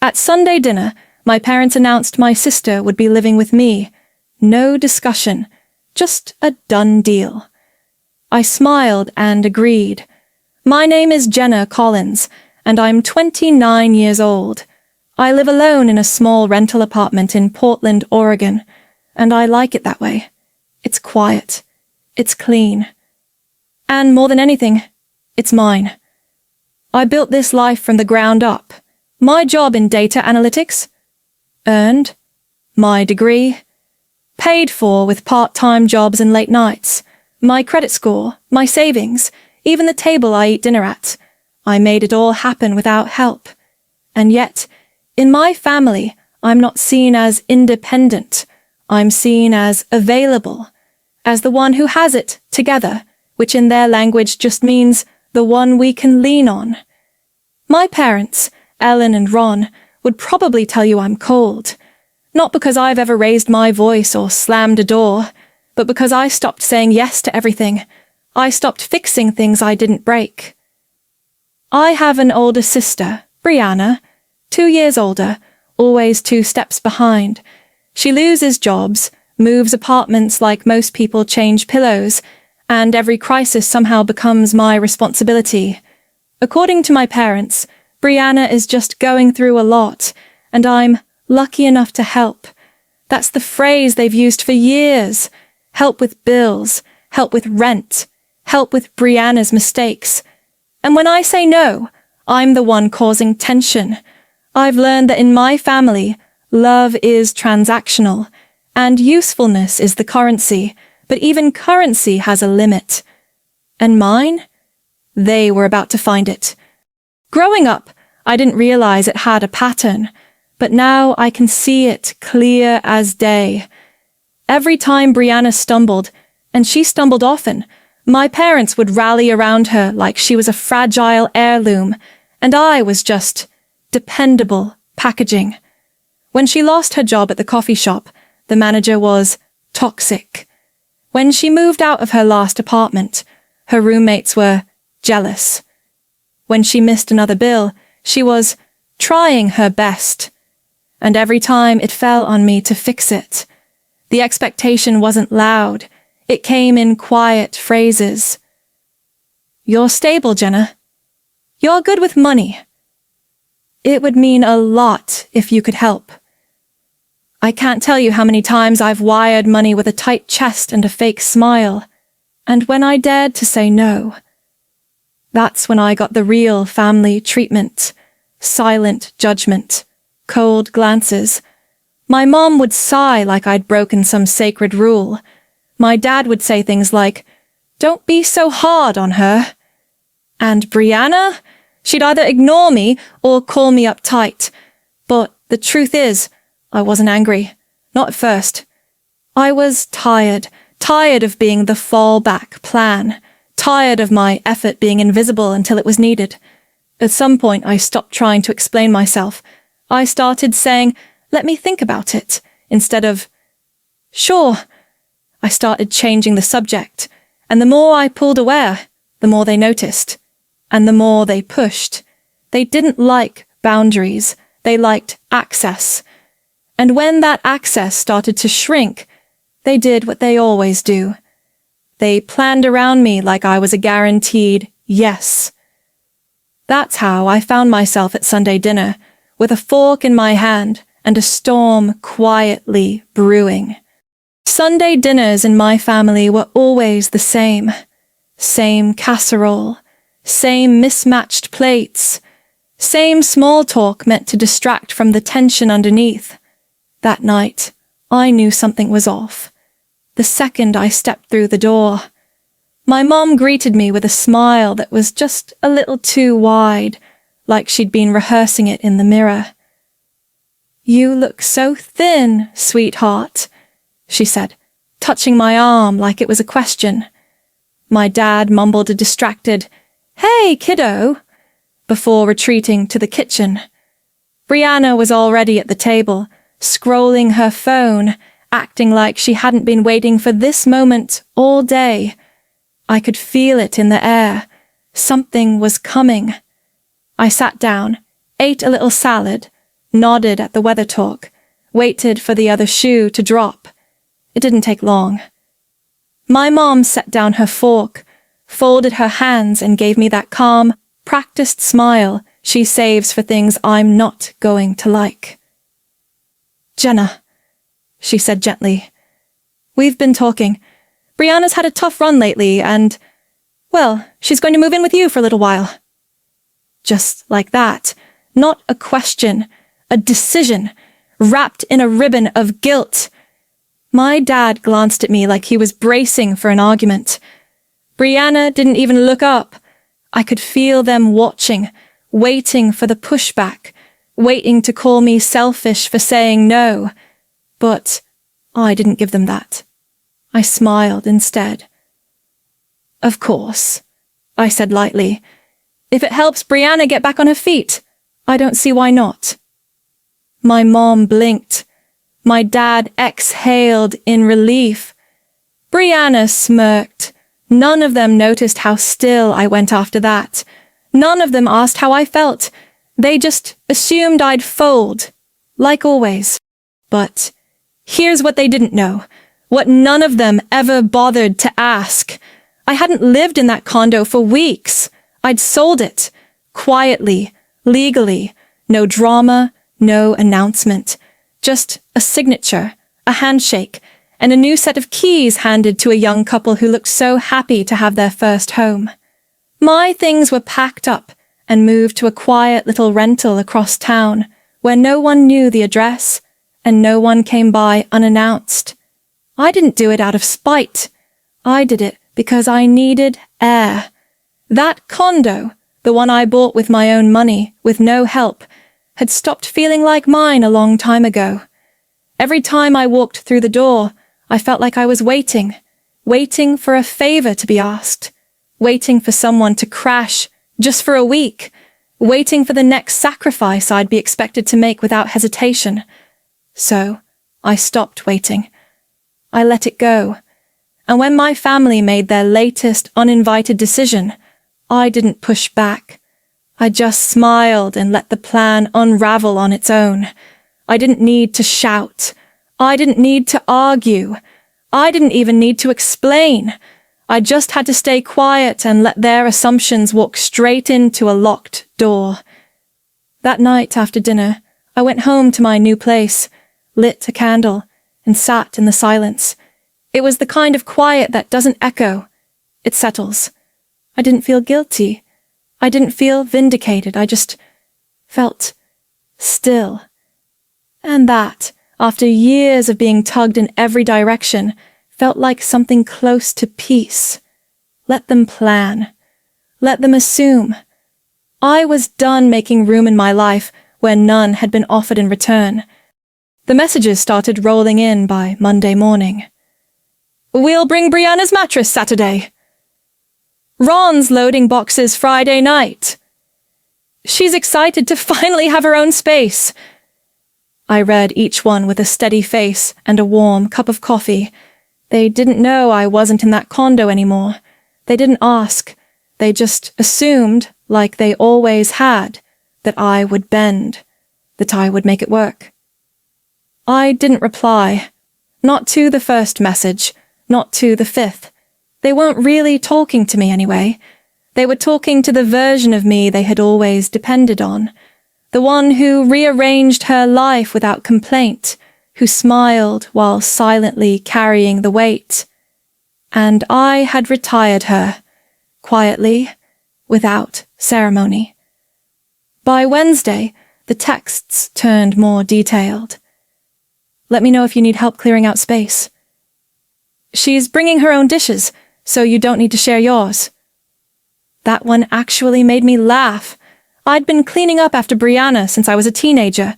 At Sunday dinner, my parents announced my sister would be living with me. No discussion, just a done deal. I smiled and agreed. My name is Jenna Collins, and I'm 29 years old. I live alone in a small rental apartment in Portland, Oregon, and I like it that way. It's quiet. It's clean. And more than anything, it's mine. I built this life from the ground up. My job in data analytics, earned, my degree, paid for with part-time jobs and late nights, my credit score, my savings, even the table I eat dinner at. I made it all happen without help. And yet, in my family, I'm not seen as independent. I'm seen as available, as the one who has it together, which in their language just means the one we can lean on. My parents, Ellen and Ron, would probably tell you I'm cold. Not because I've ever raised my voice or slammed a door, but because I stopped saying yes to everything. I stopped fixing things I didn't break. I have an older sister, Brianna, 2 years older, always 2 steps behind. She loses jobs, moves apartments like most people change pillows, and every crisis somehow becomes my responsibility. According to my parents, Brianna is just going through a lot, and I'm lucky enough to help. That's the phrase they've used for years. Help with bills, help with rent, help with Brianna's mistakes. And when I say no, I'm the one causing tension. I've learned that in my family, love is transactional, and usefulness is the currency, but even currency has a limit. And mine? They were about to find it. Growing up, I didn't realize it had a pattern, but now I can see it clear as day. Every time Brianna stumbled, and she stumbled often, my parents would rally around her like she was a fragile heirloom, and I was just dependable packaging. When she lost her job at the coffee shop, the manager was toxic. When she moved out of her last apartment, her roommates were jealous. When she missed another bill, she was trying her best. And every time it fell on me to fix it. The expectation wasn't loud. It came in quiet phrases. You're stable, Jenna. You're good with money. It would mean a lot if you could help. I can't tell you how many times I've wired money with a tight chest and a fake smile. And when I dared to say no, that's when I got the real family treatment. Silent judgment. Cold glances. My mom would sigh like I'd broken some sacred rule. My dad would say things like, "Don't be so hard on her." And Brianna? She'd either ignore me or call me uptight. But the truth is, I wasn't angry. Not at first. I was tired of being the fallback plan. Tired of my effort being invisible until it was needed. At some point, I stopped trying to explain myself. I started saying, "Let me think about it," instead of, "Sure." I started changing the subject, and the more I pulled away, the more they noticed, and the more they pushed. They didn't like boundaries. They liked access. And when that access started to shrink, they did what they always do. They planned around me like I was a guaranteed yes. That's how I found myself at Sunday dinner, with a fork in my hand and a storm quietly brewing. Sunday dinners in my family were always the same. Same casserole, same mismatched plates, same small talk meant to distract from the tension underneath. That night, I knew something was off. The second I stepped through the door, my mom greeted me with a smile that was just a little too wide, like she'd been rehearsing it in the mirror. "You look so thin, sweetheart," she said, touching my arm like it was a question. My dad mumbled a distracted, "Hey, kiddo," before retreating to the kitchen. Brianna was already at the table, scrolling her phone, acting like she hadn't been waiting for this moment all day. I could feel it in the air. Something was coming. I sat down, ate a little salad, nodded at the weather talk, waited for the other shoe to drop. It didn't take long. My mom set down her fork, folded her hands, and gave me that calm, practiced smile she saves for things I'm not going to like. "Jenna," she said gently, "we've been talking. Brianna's had a tough run lately and, well, she's going to move in with you for a little while." Just like that. Not a question, a decision, wrapped in a ribbon of guilt. My dad glanced at me like he was bracing for an argument. Brianna didn't even look up. I could feel them watching, waiting for the pushback, waiting to call me selfish for saying no. But I didn't give them that. I smiled instead. "Of course," I said lightly. "If it helps Brianna get back on her feet, I don't see why not." My mom blinked. My dad exhaled in relief. Brianna smirked. None of them noticed how still I went after that. None of them asked how I felt. They just assumed I'd fold, like always. But here's what they didn't know, what none of them ever bothered to ask. I hadn't lived in that condo for weeks. I'd sold it, quietly, legally, no drama, no announcement, just a signature, a handshake, and a new set of keys handed to a young couple who looked so happy to have their first home. My things were packed up and moved to a quiet little rental across town, where no one knew the address and no one came by unannounced. I didn't do it out of spite. I did it because I needed air. That condo, the one I bought with my own money, with no help, had stopped feeling like mine a long time ago. Every time I walked through the door, I felt like I was waiting for a favor to be asked, waiting for someone to crash just for a week, waiting for the next sacrifice I'd be expected to make without hesitation. So I stopped waiting. I let it go. And when my family made their latest uninvited decision, I didn't push back. I just smiled and let the plan unravel on its own. I didn't need to shout. I didn't need to argue. I didn't even need to explain. I just had to stay quiet and let their assumptions walk straight into a locked door. That night after dinner, I went home to my new place, lit a candle, and sat in the silence. It was the kind of quiet that doesn't echo. It settles. I didn't feel guilty. I didn't feel vindicated. I just felt still. And that, after years of being tugged in every direction, felt like something close to peace. Let them plan. Let them assume. I was done making room in my life where none had been offered in return. The messages started rolling in by Monday morning. "We'll bring Brianna's mattress Saturday." "Ron's loading boxes Friday night." "She's excited to finally have her own space." I read each one with a steady face and a warm cup of coffee. They didn't know I wasn't in that condo anymore. They didn't ask. They just assumed, like they always had, that I would bend, that I would make it work. I didn't reply. Not to the first message, not to the fifth. They weren't really talking to me anyway. They were talking to the version of me they had always depended on. The one who rearranged her life without complaint, who smiled while silently carrying the weight. And I had retired her, quietly, without ceremony. By Wednesday, the texts turned more detailed. "Let me know if you need help clearing out space." "She's bringing her own dishes, so you don't need to share yours." That one actually made me laugh. I'd been cleaning up after Brianna since I was a teenager.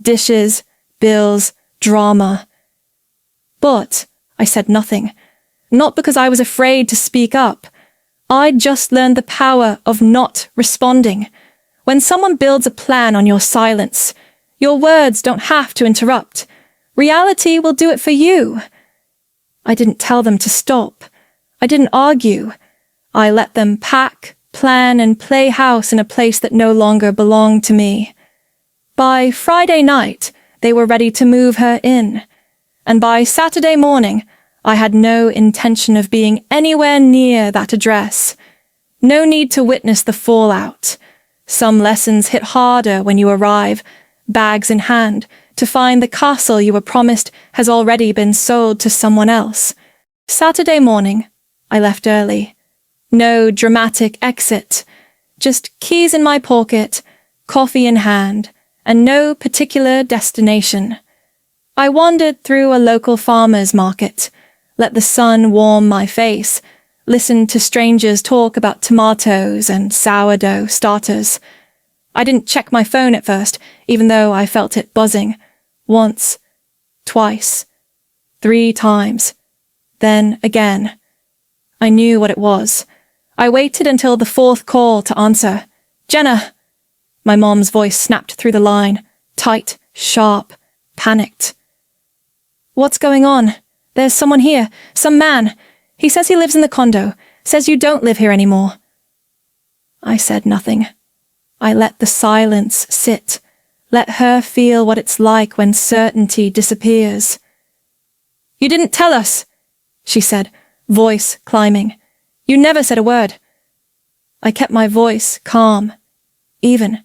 Dishes, bills, drama. But I said nothing. Not because I was afraid to speak up. I'd just learned the power of not responding. When someone builds a plan on your silence, your words don't have to interrupt. Reality will do it for you. I didn't tell them to stop. I didn't argue. I let them pack, plan, and play house in a place that no longer belonged to me. By Friday night, they were ready to move her in, and by Saturday morning, I had no intention of being anywhere near that address. No need to witness the fallout. Some lessons hit harder when you arrive, bags in hand, to find the castle you were promised has already been sold to someone else. Saturday morning, I left early. No dramatic exit, just keys in my pocket, coffee in hand, and no particular destination. I wandered through a local farmer's market, let the sun warm my face, listened to strangers talk about tomatoes and sourdough starters. I didn't check my phone at first, even though I felt it buzzing. Once, twice, 3 times, then again. I knew what it was. I waited until the 4th call to answer. "Jenna!" My mom's voice snapped through the line, tight, sharp, panicked. "What's going on? There's someone here, some man. He says he lives in the condo, says you don't live here anymore." I said nothing. I let the silence sit, let her feel what it's like when certainty disappears. "You didn't tell us," she said, voice climbing. "You never said a word." I kept my voice calm, even.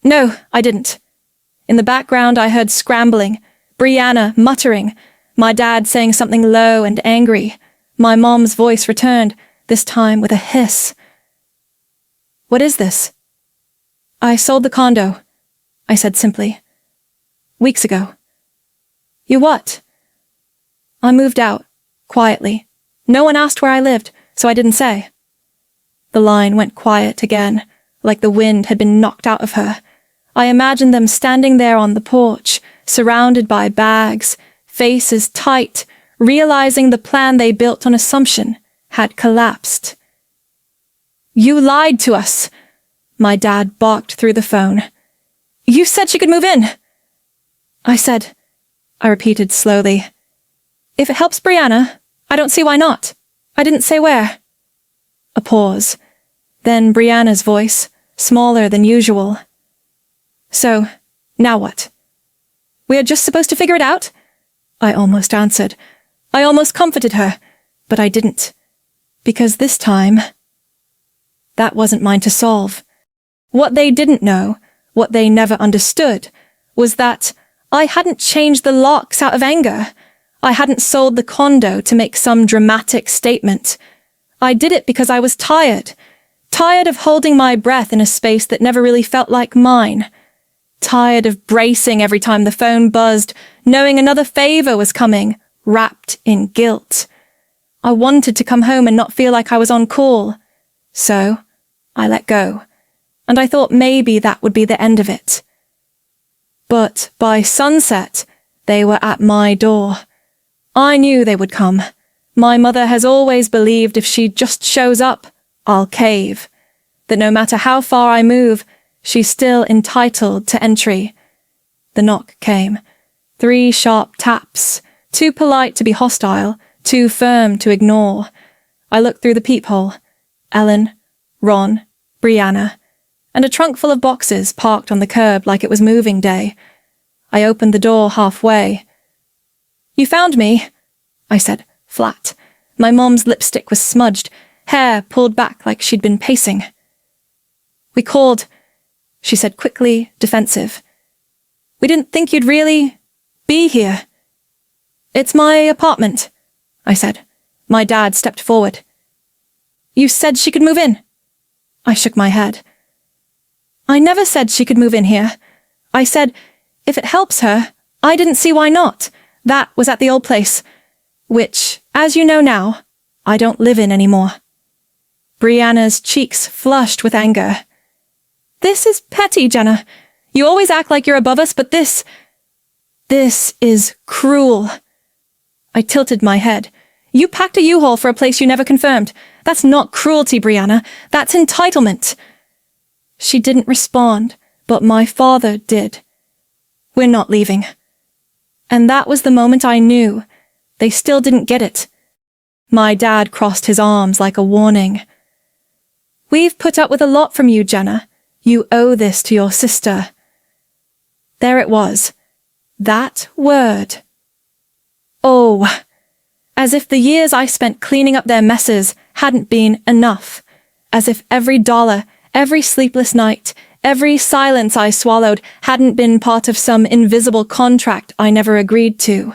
"No, I didn't." In the background I heard scrambling, Brianna muttering, my dad saying something low and angry. My mom's voice returned, this time with a hiss. "What is this?" "I sold the condo," I said simply. "Weeks ago." "You what?" "I moved out, quietly. No one asked where I lived, so I didn't say." The line went quiet again, like the wind had been knocked out of her. I imagined them standing there on the porch, surrounded by bags, faces tight, realizing the plan they built on assumption had collapsed. "You lied to us," my dad barked through the phone. "You said she could move in." I repeated slowly. "If it helps Brianna, I don't see why not. I didn't say where." A pause. Then Brianna's voice, smaller than usual. "So, now what?" "We are just supposed to figure it out?" I almost answered. I almost comforted her, but I didn't. Because this time, that wasn't mine to solve. What they didn't know, what they never understood, was that I hadn't changed the locks out of anger. I hadn't sold the condo to make some dramatic statement. I did it because I was tired of holding my breath in a space that never really felt like mine. Tired of bracing every time the phone buzzed, knowing another favor was coming, wrapped in guilt. I wanted to come home and not feel like I was on call. So, I let go, and I thought maybe that would be the end of it. But by sunset, they were at my door. I knew they would come. My mother has always believed if she just shows up, I'll cave. That no matter how far I move, she's still entitled to entry. The knock came. 3 sharp taps, too polite to be hostile, too firm to ignore. I looked through the peephole. Ellen, Ron, Brianna, and a trunk full of boxes parked on the curb like it was moving day. I opened the door halfway. "You found me," I said, flat. My mom's lipstick was smudged, hair pulled back like she'd been pacing. "We called," she said quickly, defensive. "We didn't think you'd really be here." "It's my apartment," I said. My dad stepped forward. "You said she could move in." I shook my head. "I never said she could move in here. I said, if it helps her, I didn't see why not. That was at the old place, which, as you know now, I don't live in anymore." Brianna's cheeks flushed with anger. "This is petty, Jenna. You always act like you're above us, but this is cruel." I tilted my head. "You packed a U-Haul for a place you never confirmed. That's not cruelty, Brianna. That's entitlement." She didn't respond, but my father did. "We're not leaving." And that was the moment I knew. They still didn't get it. My dad crossed his arms like a warning. "We've put up with a lot from you, Jenna. You owe this to your sister." There it was. That word. Oh, as if the years I spent cleaning up their messes hadn't been enough. As if every dollar, every sleepless night, every silence I swallowed hadn't been part of some invisible contract I never agreed to.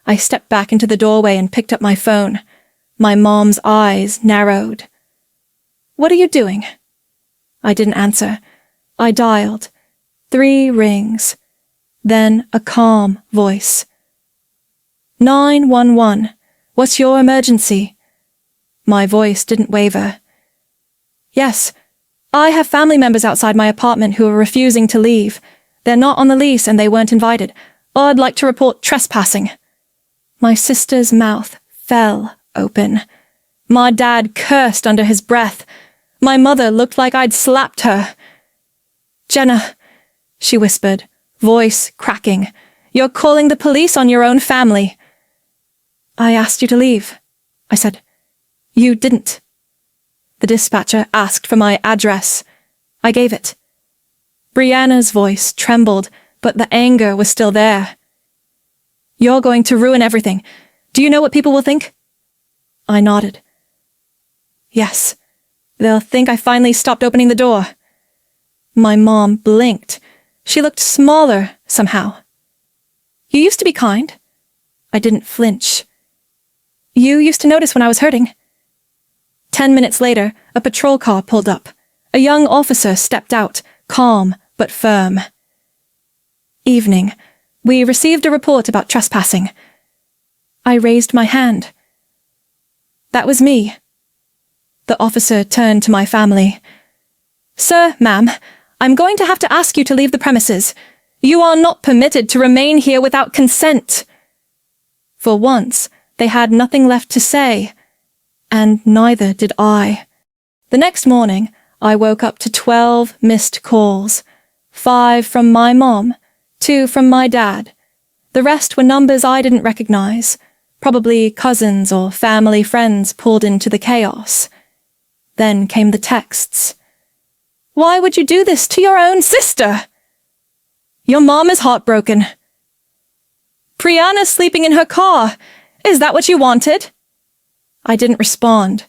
I stepped back into the doorway and picked up my phone. My mom's eyes narrowed. "What are you doing?" I didn't answer. I dialed. 3 rings. Then a calm voice. 911. What's your emergency? My voice didn't waver. Yes, I have family members outside my apartment who are refusing to leave. They're not on the lease and they weren't invited. I'd like to report trespassing. My sister's mouth fell open. My dad cursed under his breath. My mother looked like I'd slapped her. "Jenna," she whispered, voice cracking, "you're calling the police on your own family." "I asked you to leave," I said. "You didn't." The dispatcher asked for my address. I gave it. Brianna's voice trembled, but the anger was still there. "You're going to ruin everything. Do you know what people will think?" I nodded. "Yes, they'll think I finally stopped opening the door." My mom blinked. She looked smaller somehow. "You used to be kind." I didn't flinch. "You used to notice when I was hurting." 10 minutes later, a patrol car pulled up. A young officer stepped out, calm but firm. "Evening. We received a report about trespassing." I raised my hand. "That was me." The officer turned to my family. "Sir, ma'am, I'm going to have to ask you to leave the premises. You are not permitted to remain here without consent." For once, they had nothing left to say, and neither did I. The next morning, I woke up to 12 missed calls. 5 from my mom, 2 from my dad. The rest were numbers I didn't recognize, probably cousins or family friends pulled into the chaos. Then came the texts. "Why would you do this to your own sister?" "Your mom is heartbroken." "Brianna's sleeping in her car. Is that what you wanted?" I didn't respond.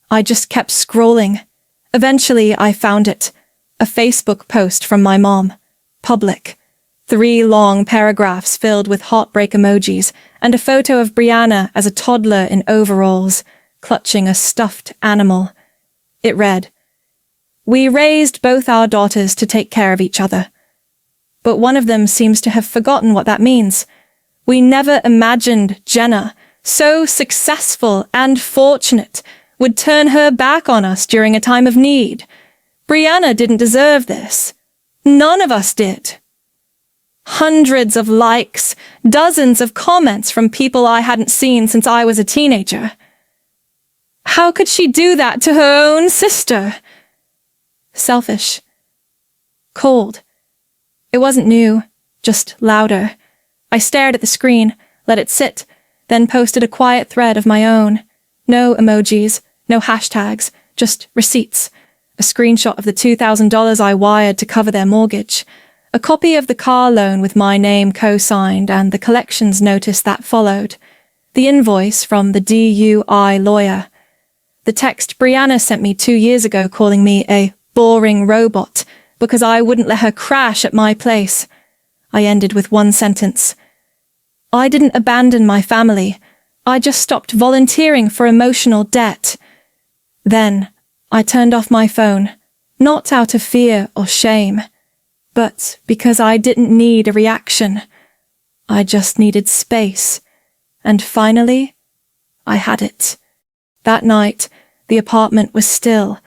I just kept scrolling. Eventually, I found it. A Facebook post from my mom. Public. 3 long paragraphs filled with heartbreak emojis, and a photo of Brianna as a toddler in overalls, clutching a stuffed animal. It read, "We raised both our daughters to take care of each other. But one of them seems to have forgotten what that means. We never imagined Jenna, so successful and fortunate, would turn her back on us during a time of need. Brianna didn't deserve this. None of us did." Hundreds of likes, dozens of comments from people I hadn't seen since I was a teenager. How could she do that to her own sister? Selfish. Cold. It wasn't new, just louder. I stared at the screen, let it sit, then posted a quiet thread of my own. No emojis, no hashtags, just receipts. A screenshot of the $2,000 I wired to cover their mortgage. A copy of the car loan with my name co-signed and the collections notice that followed. The invoice from the DUI lawyer. The text Brianna sent me 2 years ago calling me a boring robot because I wouldn't let her crash at my place. I ended with one sentence. I didn't abandon my family. I just stopped volunteering for emotional debt. Then I turned off my phone, not out of fear or shame, but because I didn't need a reaction. I just needed space. And finally, I had it. That night, the apartment was still.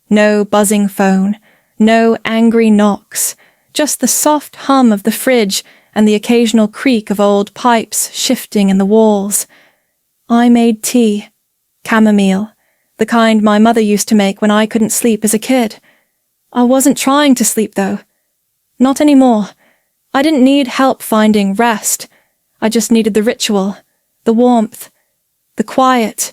No buzzing phone, no angry knocks, just the soft hum of the fridge and the occasional creak of old pipes shifting in the walls. I made tea, chamomile, the kind my mother used to make when I couldn't sleep as a kid. I wasn't trying to sleep, though. Not anymore. I didn't need help finding rest. I just needed the ritual, the warmth, the quiet.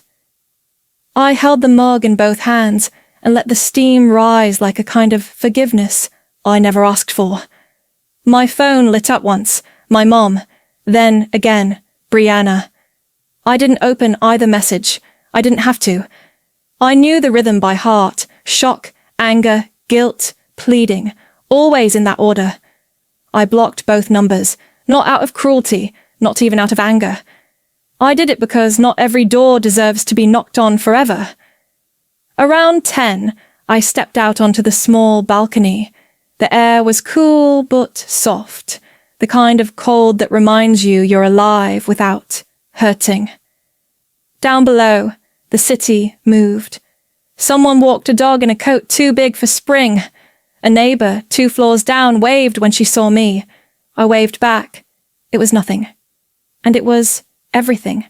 I held the mug in both hands and let the steam rise like a kind of forgiveness I never asked for. My phone lit up once, my mom, then again, Brianna. I didn't open either message. I didn't have to. I knew the rhythm by heart, shock, anger, guilt, pleading, always in that order. I blocked both numbers, not out of cruelty, not even out of anger. I did it because not every door deserves to be knocked on forever. Around 10, I stepped out onto the small balcony. The air was cool but soft, the kind of cold that reminds you you're alive without hurting. Down below, the city moved. Someone walked a dog in a coat too big for spring. A neighbor, 2 floors down, waved when she saw me. I waved back. It was nothing. And it was everything.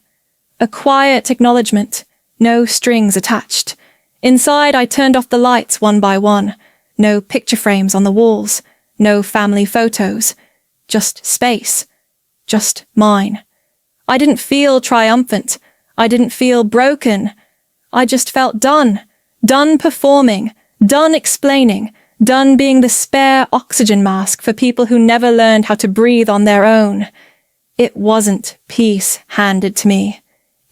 A quiet acknowledgement, no strings attached. Inside, I turned off the lights one by one. No picture frames on the walls. No family photos. Just space. Just mine. I didn't feel triumphant. I didn't feel broken. I just felt done. Done performing. Done explaining. Done being the spare oxygen mask for people who never learned how to breathe on their own. It wasn't peace handed to me.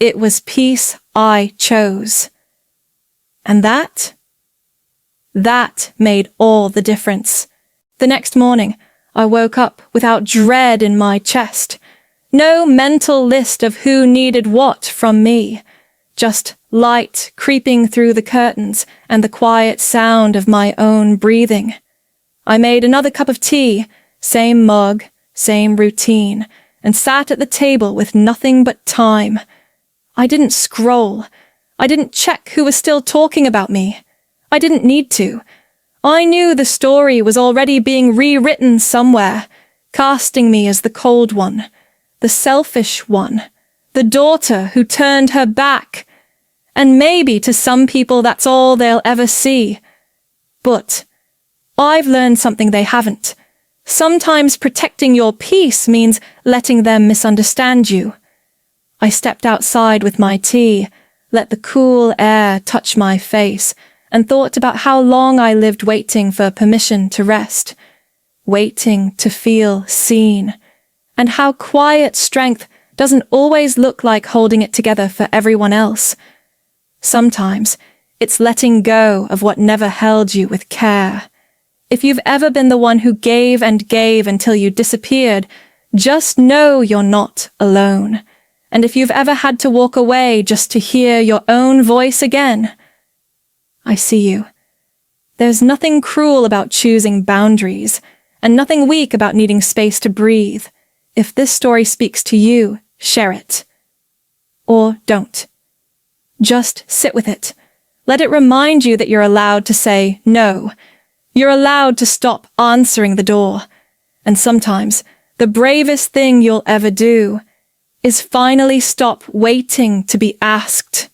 It was peace I chose. And that made all the difference. The next morning, I woke up without dread in my chest. No mental list of who needed what from me. Just light creeping through the curtains and the quiet sound of my own breathing. I made another cup of tea, same mug, same routine, and sat at the table with nothing but time. I didn't scroll. I didn't check who was still talking about me. I didn't need to. I knew the story was already being rewritten somewhere, casting me as the cold one, the selfish one, the daughter who turned her back. And maybe to some people that's all they'll ever see. But I've learned something they haven't. Sometimes protecting your peace means letting them misunderstand you. I stepped outside with my tea, let the cool air touch my face, and thought about how long I lived waiting for permission to rest, waiting to feel seen, and how quiet strength doesn't always look like holding it together for everyone else. Sometimes it's letting go of what never held you with care. If you've ever been the one who gave and gave until you disappeared, just know you're not alone. And if you've ever had to walk away just to hear your own voice again, I see you. There's nothing cruel about choosing boundaries, and nothing weak about needing space to breathe. If this story speaks to you, share it. Or don't. Just sit with it. Let it remind you that you're allowed to say no. You're allowed to stop answering the door. And sometimes, the bravest thing you'll ever do is finally stop waiting to be asked.